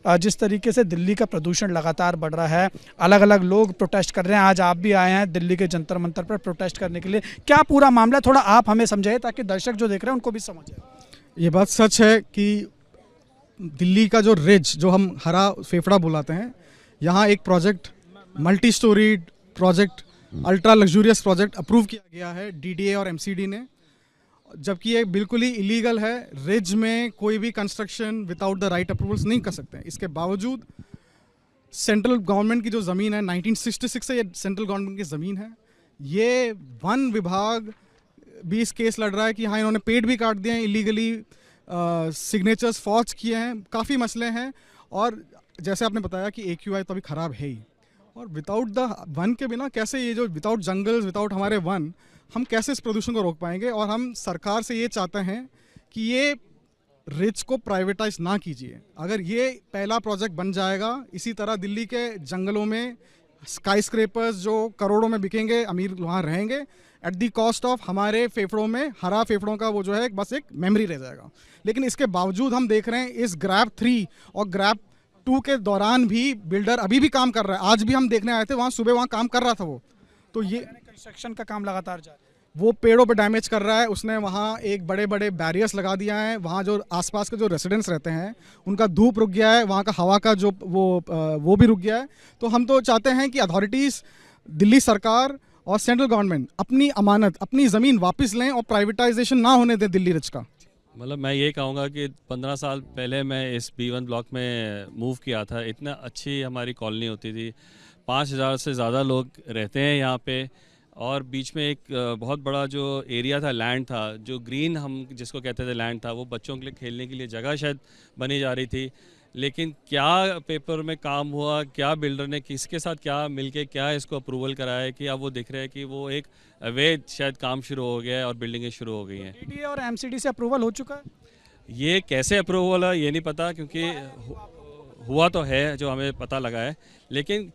जिस तरीके से दिल्ली का प्रदूषण लगातार बढ़ रहा है, अलग अलग लोग प्रोटेस्ट कर रहे हैं, आज आप भी आए हैं दिल्ली के जंतर मंतर पर प्रोटेस्ट करने के लिए, क्या पूरा मामला है? थोड़ा आप हमें समझाइए ताकि दर्शक जो देख रहे हैं उनको भी समझ आए। ये बात सच है कि दिल्ली का जो रिज, जो हम हरा फेफड़ा बुलाते हैं, यहाँ एक project, multi storeyed project, ultra luxurious project approve किया गया है डीडीए और एमसीडी ने, जबकि ये बिल्कुल ही इलीगल है। रिज में कोई भी construction without the right approvals नहीं कर सकते हैं। इसके बावजूद सेंट्रल गवर्नमेंट की जो ज़मीन है, 1966 से ये सेंट्रल गवर्नमेंट की ज़मीन है, ये वन विभाग भी इस केस लड़ रहा है कि हाँ इन्होंने पेड़ भी काट दिए हैं, इलीगली सिग्नेचर्स फॉर्ज किए हैं, काफ़ी मसले हैं। और जैसे आपने बताया कि AQI तो अभी ख़राब है ही, और विदाउट द वन के बिना कैसे ये जो विदाउट जंगल्स, विदाउट हमारे वन, हम कैसे इस प्रदूषण को रोक पाएंगे। और हम सरकार से ये चाहते हैं कि ये रिच को प्राइवेटाइज ना कीजिए। अगर ये पहला प्रोजेक्ट बन जाएगा, इसी तरह दिल्ली के जंगलों में स्काई स्क्रेपर्स जो करोड़ों में बिकेंगे, अमीर वहाँ रहेंगे, एट दी कॉस्ट ऑफ हमारे फेफड़ों में, हरा फेफड़ों का वो जो है बस एक मेमोरी रह जाएगा। लेकिन इसके बावजूद हम देख रहे हैं इस ग्रैब 3 और ग्रैब 2 के दौरान भी बिल्डर अभी भी काम कर रहा है। आज भी हम देखने आए थे, वहाँ सुबह वहाँ काम कर रहा था वो। तो ये कंस्ट्रक्शन का काम लगातार जारी है, वो पेड़ों पे डैमेज कर रहा है। उसने वहाँ एक बड़े बड़े बैरियर्स लगा दिया है। वहाँ जो आसपास के जो रेसिडेंट्स रहते हैं उनका धूप रुक गया है, वहाँ का हवा का जो वो भी रुक गया है। तो हम तो चाहते हैं कि अथॉरिटीज़, दिल्ली सरकार और सेंट्रल गवर्नमेंट अपनी अमानत, अपनी ज़मीन वापस लें और प्राइवेटाइजेशन ना होने दें दिल्ली रिच का। मतलब मैं ये कहूँगा कि 15 साल पहले मैं इस B1 ब्लॉक में मूव किया था। इतना अच्छी हमारी कॉलोनी होती थी, 5000 से ज़्यादा लोग रहते हैं यहाँ पे, और बीच में एक बहुत बड़ा जो एरिया था, लैंड था, जो ग्रीन हम जिसको कहते थे लैंड था, वो बच्चों के लिए खेलने के लिए जगह शायद बनी जा रही थी। लेकिन क्या पेपर में काम हुआ, क्या बिल्डर ने किसके साथ क्या मिलके क्या इसको अप्रूवल कराया है कि अब वो दिख रहा है कि वो एक अवैध शायद काम शुरू हो गया है और बिल्डिंगें शुरू हो गई हैं। डीडीए और एमसीडी से अप्रूवल हो चुका है? ये कैसे अप्रूवल है ये नहीं पता, क्योंकि हुआ तो है जो हमें पता लगा है, लेकिन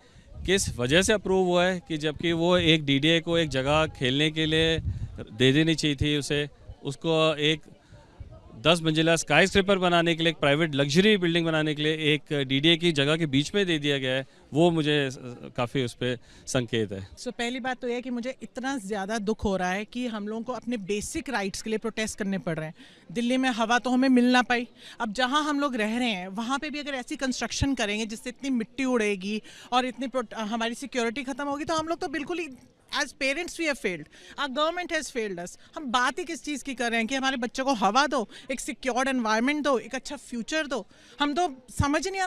किस वजह से अप्रूव हुआ है कि जबकि वो एक डीडीए को एक जगह खेलने के लिए दे देनी चाहिए थी उसे, उसको एक 10 मंजिला स्काई स्क्रेपर बनाने के लिए, एक प्राइवेट लग्जरी बिल्डिंग बनाने के लिए एक डीडीए की जगह के बीच में दे दिया गया है। वो मुझे काफ़ी उस पर संकेत है। पहली बात तो यह है कि मुझे इतना ज़्यादा दुख हो रहा है कि हम लोगों को अपने बेसिक राइट्स के लिए प्रोटेस्ट करने पड़ रहे हैं। दिल्ली में हवा तो हमें मिल ना पाई, अब जहाँ हम लोग रह रहे हैं वहाँ पे भी अगर ऐसी कंस्ट्रक्शन करेंगे जिससे इतनी मिट्टी उड़ेगी और इतनी हमारी सिक्योरिटी खत्म होगी, तो हम लोग तो बिल्कुल ही as parents we have failed, our government has failed us. हम बात ही किस चीज़ की कर रहे हैं कि हमारे बच्चों को हवा दो, एक सिक्योर्ड एनवायरनमेंट दो, एक अच्छा फ्यूचर दो। हम तो समझ नहीं